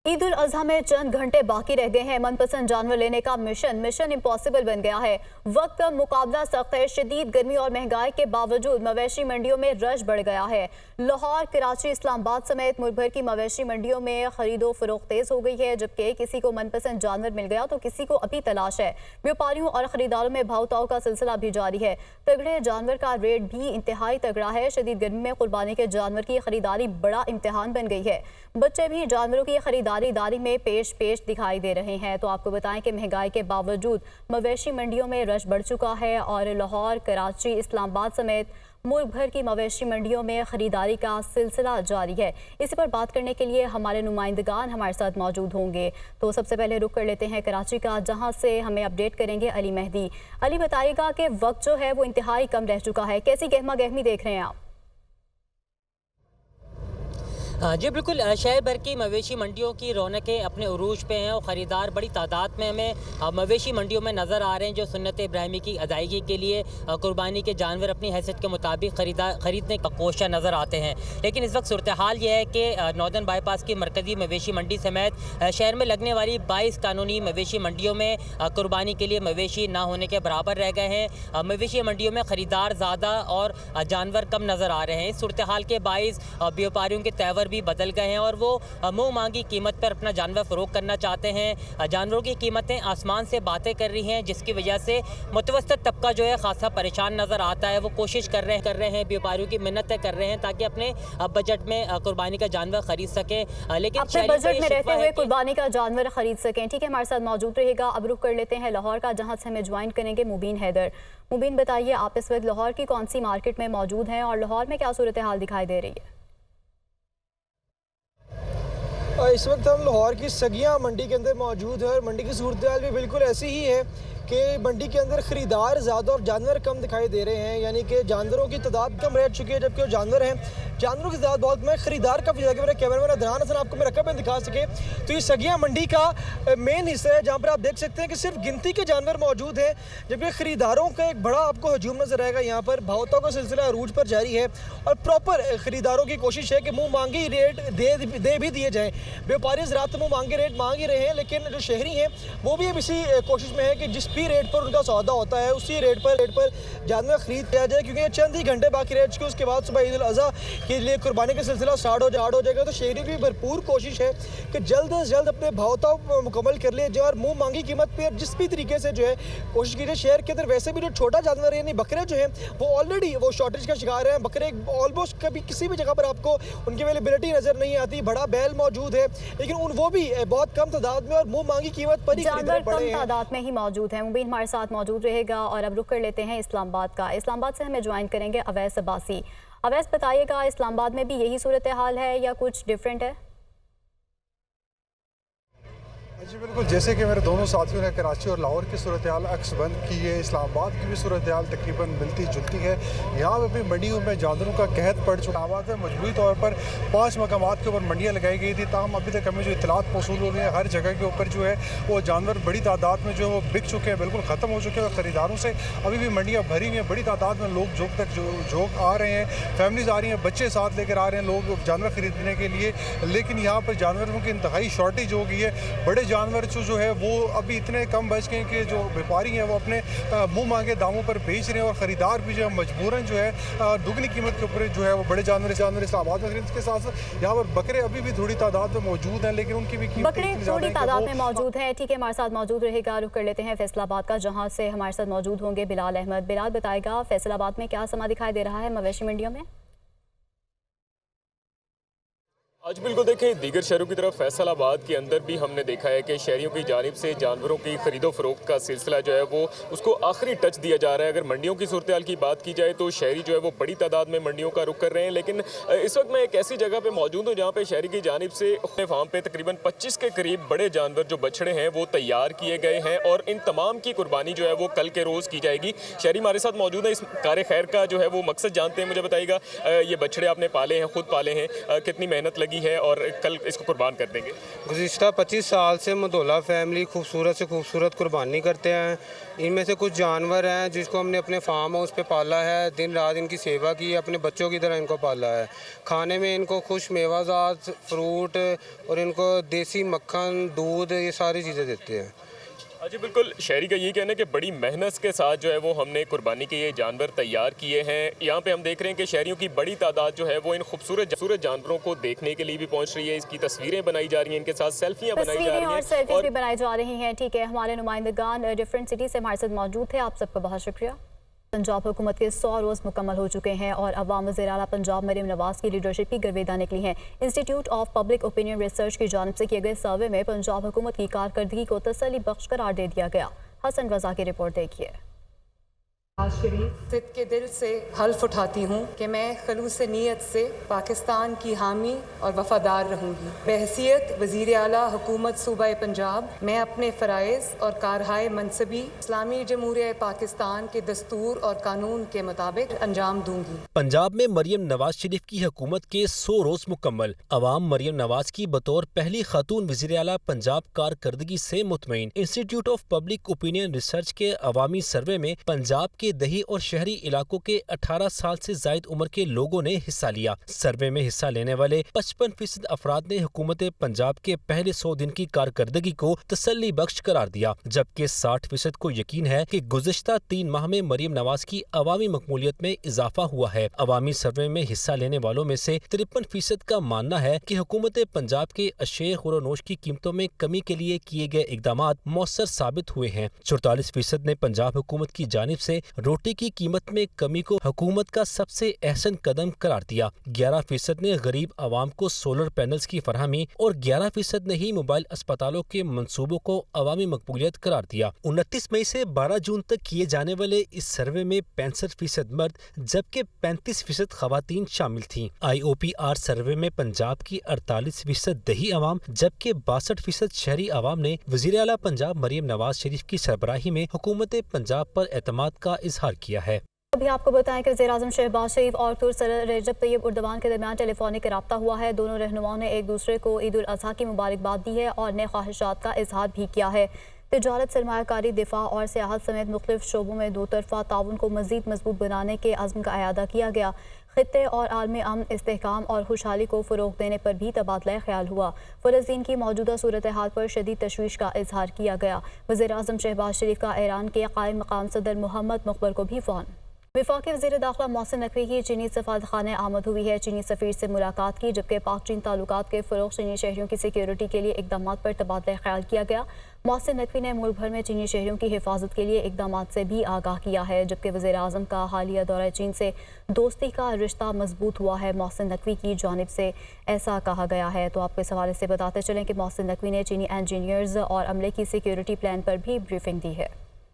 ईद उल अजहा में चंद घंटे बाकी रह गए हैं। मनपसंद जानवर लेने का मिशन इम्पॉसिबल बन गया है। वक्त का मुकाबला सख्त है। शदीद गर्मी और महंगाई के बावजूद मवेशी मंडियों में रश बढ़ गया है। लाहौर, कराची, इस्लामाबाद समेत मुल्क भर की मवेशी मंडियों में खरीदो फरोख्त तेज हो गई है। जबकि किसी को मनपसंद जानवर मिल गया तो किसी को अभी तलाश है। व्यापारियों और खरीदारों में भाव ताव का सिलसिला भी जारी है। तगड़े जानवर का रेट भी इंतहाई तगड़ा है। शदीद गर्मी में कुर्बानी के जानवर की खरीदारी बड़ा इम्तिहान बन गई है। बच्चे भी जानवरों की खरीदारी में पेश दिखाई दे रहे हैं। तो आपको बताएं कि महंगाई के बावजूद मवेशी मंडियों में रश बढ़ चुका है और लाहौर, कराची, इस्लामाबाद समेत मुल्क भर की मवेशी मंडियों में खरीदारी का सिलसिला जारी है। इसी पर बात करने के लिए हमारे नुमाइंदगान हमारे साथ मौजूद होंगे। तो सबसे पहले रुख कर लेते हैं कराची का, जहां से हमें अपडेट करेंगे अली मेहदी। अली, बताइएगा कि वक्त जो है वो इंतहाई कम रह चुका है, कैसी गहमा गहमी देख रहे हैं आप? जी बिल्कुल, शहर भर की मवेशी मंडियों की रौनकें अपने उरूज पे हैं और ख़रीदार बड़ी तादाद में हमें मवेशी मंडियों में नज़र आ रहे हैं, जो सुन्नत इब्राहिमी की अदायगी के लिए कुर्बानी के जानवर अपनी हैसियत के मुताबिक खरीदने का कोशिश नज़र आते हैं। लेकिन इस वक्त सूरत हाल ये है कि नॉर्दर्न बाईपास की मरकज़ी मवेशी मंडी समेत शहर में लगने वाली 22 कानूनी मवेशी मंडियों में कुर्बानी के लिए मवेशी ना होने के बराबर रह गए हैं। मवेशी मंडियों में ख़रीदार ज़्यादा और जानवर कम नज़र आ रहे हैं। इस सूरत हाल के बाइस व्यापारियों के तेवर भी बदल गए हैं और वो मुंह मांगी कीमत पर अपना जानवर फरोख्त करना चाहते हैं। जानवरों की कीमतें आसमान से बातें कर रही हैं, जिसकी वजह से मुतवस्तित तबका जो है खासा परेशान नज़र आता है। वो कोशिश कर रहे हैं, व्यापारियों की मिन्नतें कर रहे हैं ताकि अपने बजट में कुर्बानी का जानवर खरीद सकें, लेकिन अपने बजट में रहते हुए कुर्बानी का जानवर खरीद सकें। ठीक है, हमारे साथ मौजूद रहेगा। अब रुख कर लेते हैं लाहौर का, जहाँ से हमें ज्वाइन करेंगे मुबीन हैदर। मुबीन, बताइए आप इस वक्त लाहौर की कौन सी मार्केट में मौजूद हैं और लाहौर में क्या सूरत हाल दिखाई दे रही है? इस वक्त हम लाहौर की सगिया मंडी के अंदर मौजूद है और मंडी की सूरत हाल भी बिल्कुल ऐसी ही है कि मंडी के अंदर ख़रीदार ज़्यादा और जानवर कम दिखाई दे रहे हैं। यानी कि जानवरों की तादाद कम रह चुकी है, जबकि जानवर हैं जानवरों की तादाद बहुत। मैं ख़रीदार का ज़्यादा मेरा कैमरामैन अदनान हसन आपको मैं रकम दिखा सके तो ये सगिया मंडी का मेन हिस्सा है, जहाँ पर आप देख सकते हैं कि सिर्फ गिनती के जानवर मौजूद हैं, जबकि ख़रीदारों का एक बड़ा आपको हजूम नज़र आएगा। यहाँ पर भावताओं का सिलसिला अरूज पर जारी है और प्रॉपर ख़रीदारों की कोशिश है कि मुँह मांगी रेट दे भी दिए जाएँ। व्यापारी ज़रात मुँह मांगे रेट मांग ही रहे हैं, लेकिन जो शहरी हैं वो भी अब इसी कोशिश में है कि जिस भी रेट पर उनका सौदा होता है उसी रेट पर जानवर खरीद लिया जाए, क्योंकि ये चंद ही घंटे बाकी रह चुके। उसके बाद सुबह ईद उल अज़हा के लिए कुर्बानी का सिलसिला स्टार्ट हो जाएगा। तो शहरी की भरपूर कोशिश है कि जल्द से जल्द अपने भावताव मुकम्मल कर लिए जाए और मुँह मांगी कीमत पर जिस भी तरीके से जो है कोशिश कीजिए। शहर के अंदर वैसे भी जो छोटा जानवर यानी बकरे जो हैं वो ऑलरेडी वो शॉर्टेज का शिकार हैं। बकरे ऑलमोस्ट कभी किसी भी जगह पर आपको उनकी अवेलेबिलिटी नज़र नहीं आती। बड़ा बैल मौजूद है, लेकिन वो भी बहुत कम तादाद में और मुँह मांगी कीमत पर ही खरीदने पड़े हैं। तादाद में ही मौजूद है। मुबीन हमारे साथ मौजूद रहेगा। और अब रुख कर लेते हैं इस्लामाबाद का। इस्लामाबाद से हमें ज्वाइन करेंगे अवैस अब्बासी। अवैस, बताइएगा इस्लामाबाद में भी यही सूरत हाल है या कुछ डिफरेंट है? जी बिल्कुल, जैसे कि मेरे दोनों साथियों ने कराची और लाहौर की सूरत हाल अक्सबंद की है, इस्लामाबाद की भी सूरत हाल तकरीबन मिलती जुलती है। यहाँ पर भी मंडियों में जानवरों का कहत पड़ चुका है। मजबूरी तौर पर 5 मकामात के ऊपर मंडियाँ लगाई गई थी, ताहम अभी तक हमें जो इतलात मौसूल हो रही है हर जगह के ऊपर जो है वो जानवर बड़ी तादाद में जो है वो बिक चुके हैं, बिल्कुल ख़त्म हो चुके हैं। और ख़रीदारों से अभी भी मंडियाँ भरी हुई हैं, बड़ी तादाद में लोग जोग आ रहे हैं, फैमिलीज़ आ रही हैं, बच्चे साथ लेकर आ रहे हैं लोग जानवर खरीदने के लिए। लेकिन यहाँ पर जानवरों की इंतहाई शॉर्टेज हो गई है। बड़े जानवर जो है वो अभी इतने कम बच गए कि जो व्यापारी हैं वो अपने मुंह मांगे दामों पर बेच रहे हैं और ख़रीदार भी जो है मजबूरन जो है दुगनी कीमत के ऊपर जो है वो बड़े जानवर इस्लामाबाद में खरीद के साथ यहाँ पर बकरे अभी भी थोड़ी तादाद में मौजूद हैं, लेकिन उनकी भी बकरे थोड़ी तादाद में मौजूद हैं। ठीक है, हमारे साथ मौजूद रहेगा। रुख कर लेते हैं फैसलाबाद का, जहाँ से हमारे साथ मौजूद होंगे बिलाल अहमद। बिलाल, बताएगा फैसलाबाद में क्या समा दिखाई दे रहा है मवेशी मंडियों में? आज बिल्कुल देखें, दीगर शहरों की तरफ फैसलाबाद के अंदर भी हमने देखा है कि शहरियों की जानिब से जानवरों की खरीदो फरोख्त का सिलसिला जो है वो उसको आखिरी टच दिया जा रहा है। अगर मंडियों की सूरत हाल की बात की जाए तो शहरी जो है वो बड़ी तादाद में मंडियों का रुख कर रहे हैं। लेकिन इस वक्त मैं एक ऐसी जगह पे मौजूद हूँ जहाँ पे शहरी की जानिब से वहाँ पे तकरीबन 25 के करीब बड़े जानवर जो बछड़े हैं वो तैयार किए गए हैं और इन तमाम की कुर्बानी जो है वो कल के रोज़ की जाएगी। शहरी हमारे साथ मौजूद है, इस कार खैर का जो है वो मकसद जानते हैं। मुझे बताइएगा, ये बछड़े आपने पाले हैं, खुद पाले हैं, कितनी मेहनत लगी लगी है और कल इसको कुर्बान कर देंगे? गुज़िश्ता 25 साल से मदोला फैमिली खूबसूरत से खूबसूरत कुर्बानी करते हैं। इनमें से कुछ जानवर हैं जिसको हमने अपने फार्म हाउस पे पाला है, दिन रात इनकी सेवा की है, अपने बच्चों की तरह इनको पाला है। खाने में इनको खुश मेवाजात, फ्रूट और इनको देसी मक्खन, दूध, ये सारी चीज़ें देते हैं। जी बिल्कुल, शहरी का ये कहना है कि बड़ी मेहनत के साथ जो है वो हमने कुर्बानी के ये जानवर तैयार किए हैं। यहाँ पे हम देख रहे हैं कि शहरियों की बड़ी तादाद जो है वो इन खूबसूरत जानवरों को देखने के लिए भी पहुँच रही है। इसकी तस्वीरें बनाई जा रही हैं, इनके साथ सेल्फियाँ बनाई जा रही हैं और सेल्फीज भी बनाई जा रही हैं। ठीक है, हमारे नुमाइंदगान डिफरेंट सिटी से हमारे साथ मौजूद थे, आप सबका बहुत शुक्रिया। पंजाब हुकूमत के 100 रोज़ मुकम्मल हो चुके हैं और अवाम वज़ीर आला पंजाब मरीम नवाज़ की लीडरशिप की गर्वेदा निकली है। Institute of public opinion research की जानिब से किए गए सर्वे में पंजाब हुकूमत की कारकर्दगी को तसल्ली बख्श करार दे दिया गया। हसन रजा की रिपोर्ट देखिए। सिद्ध के दिल से हल्फ उठाती हूँ कि मैं खलूस नीयत से पाकिस्तान की हामी और वफादार रहूँगी। बहसीत वज़ीर आला हुकूमत सूबा पंजाब मैं अपने फ़राइज़ और कारहाय मनसबी इस्लामी जमहूरिया पाकिस्तान के दस्तूर और कानून के मुताबिक अंजाम दूँगी। पंजाब में मरियम नवाज शरीफ की हुकूमत के 100 रोज़ मुकम्मल। अवाम मरियम नवाज की बतौर पहली खातून वज़ीर आला पंजाब कारकर्दगी से मुतमईन। Institute of public opinion research के अवामी सर्वे में पंजाब के दही और शहरी इलाकों के 18 साल से जायद उम्र के लोगों ने हिस्सा लिया। सर्वे में हिस्सा लेने वाले 55% अफराद ने हुकूमत पंजाब के पहले 100 दिन की कारकर्दगी को तसल्ली बख्श करार दिया, जबकि 60% को यकीन है कि गुज़िश्ता 3 माह में मरियम नवाज की अवामी मकबूलियत में इजाफा हुआ है। अवामी सर्वे में हिस्सा लेने वालों में से 53% का मानना है कि हुकूमत पंजाब के अशे खुरोनोश की कीमतों में कमी के लिए किए गए इकदाम मौसर साबित हुए हैं। 44% ने पंजाब हुकूमत की जानिब से रोटी की कीमत में कमी को हुकूमत का सबसे अहसन कदम करार दिया। 11% ने गरीब आवाम को सोलर पैनल्स की फरहमी और 11% ने ही मोबाइल अस्पतालों के मंसूबों को अवामी मकबूलियत करार दिया। 29 मई से 12 जून तक किए जाने वाले इस सर्वे में 65% मर्द जबकि 35% खवातीन शामिल थीं। IOPR सर्वे में पंजाब की 48% दही आवाम जबकि 62% शहरी आवाम ने वज़ीर आला पंजाब मरियम नवाज शरीफ की सरबराही में हुकूमत पंजाब पर एतमाद का इजहार किया है। अभी आपको बताएं कि वज़ीर-ए-आज़म शहबाज शरीफ और तुर्क सदर रजब तैयब उर्दवान के दरमियान टेलीफोनिक रब्ता हुआ है। दोनों रहनुमाओं ने एक दूसरे को ईद उल अज़हा की मुबारकबाद दी है और नए ख्वाहिशात का इजहार भी किया है। तिजारत, सरमायाकारी, दिफा और सियाहत समेत मुख्तलिफ शोबों में दो तरफा ताउन को मज़ीद मजबूत बनाने के अज़्म का अयादा किया गया। खित्ते और आलमी अमन, इस्तेहकाम और खुशहाली को फ़रोग़ देने पर भी तबादला ख्याल हुआ। फ़लस्तीन की मौजूदा सूरत हाल पर शदीद तशवीश का इजहार किया गया। वज़ीर-ए-आज़म शहबाज शरीफ का ईरान के कायम मकाम सदर मोहम्मद मुक़बिल को भी फ़ोन। वफाकी वज़ीर दाखिला मोहसिन नकवी की चीनी सफारतखाने आमद हुई है। चीनी सफ़ीर से मुलाकात की, जबकि पाक चीन ताल्लुकात के फ़रोग़, चीनी शहरियों की सिक्योरिटी के लिए इकदाम पर तबादला ख्याल किया गया। मोहसिन नकवी ने मुल्क भर में चीनी शहरियों की हिफाजत के लिए इकदाम से भी आगाह किया है, जबकि वज़ीर आज़म का हालिया दौरा चीन से दोस्ती का रिश्ता मजबूत हुआ है। मोहसिन नकवी की जानिब से ऐसा कहा गया है। तो आपको इस हवाले से बताते चलें कि मोहसिन नकवी ने चीनी इंजीनियर्स और अमले की सिक्योरिटी प्लान पर भी ब्रीफिंग दी है।